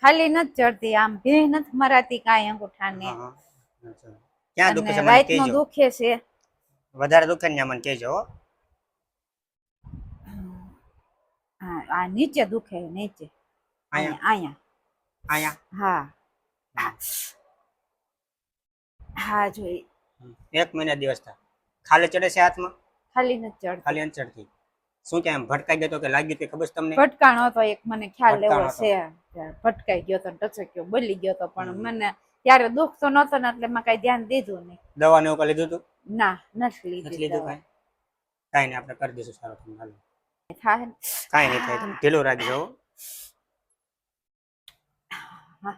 ખાલી નથી ચડતી, આમ ભેહ નથી મરાતી કાંઈ અંગૂઠાને. હા અચ્છા ક્યાં દુખે છે મને રાતનો કહેજો દુખે છે. વધારે દુખે ને મને કહેજો હો હા આ નીચે દુખે, નીચે અહીંયા અહીંયા અહીંયા હા હા જોઈ 1 મહિના દિવસ થા ખાલી ચડે છે હાથમાં ખાલી નથી ચડતી. ખાલી અંત ચડતી શું કે આમ ભટકાઈ ગયો તો કે લાગી કે ખબર છે તમને ભટકાણો હતો એક, મને ખ્યાલ એવો ભટકાણો હતો. છે. ભટકાઈ ગયો તો ટચક્યો બોલી ગયો તો, પણ મને ત્યારે દુઃખ તો નતો ને એટલે મેં કઈ ધ્યાન દીધું નહીં. દવા ને એવું કઈ લીધું હતું ના નથી નથી લીધી લીધું દવા. કાંઈ નહીં આપણે કરી દઈશું સારું તમને હાલો થાય ને? કાંઈ નહીં થાય તમે ઢીલું રાખજો હો. હા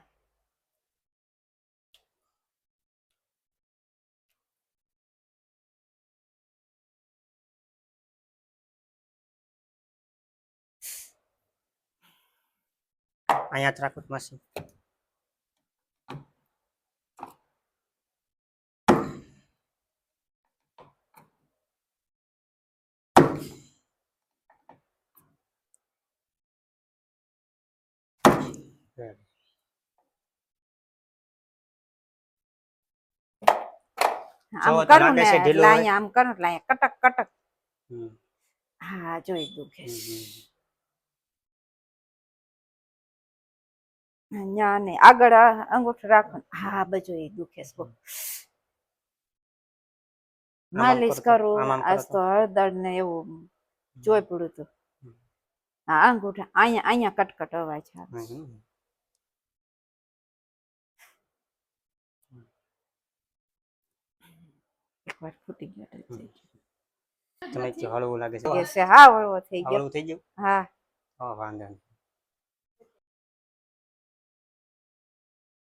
અહીંયા હાથ રાખો માસી આમ જો તો કરું લાગે ને છે એટલે ઢીલું હોય. અહીંયા આમ કરું એટલે અહીંયા કટક કટક. હમ. હા જોઈ દુખે અહીંયા ને આગળ અંગૂઠો રાખો ને. હા બધું એ દુખે છે બહુ. માલિશ કરું આમ આજ તો હળદર ને એવું જોઈ પડ્યું હતું. હા અંગૂઠા અહીંયા અહીંયા કટકટ અવાજ આવે. એકવાર ફૂટી ગયો તમે હળવું લાગે છે હા હળવો થઈ ગયો. હળવું થઈ ગયું હા વાંધો નહીં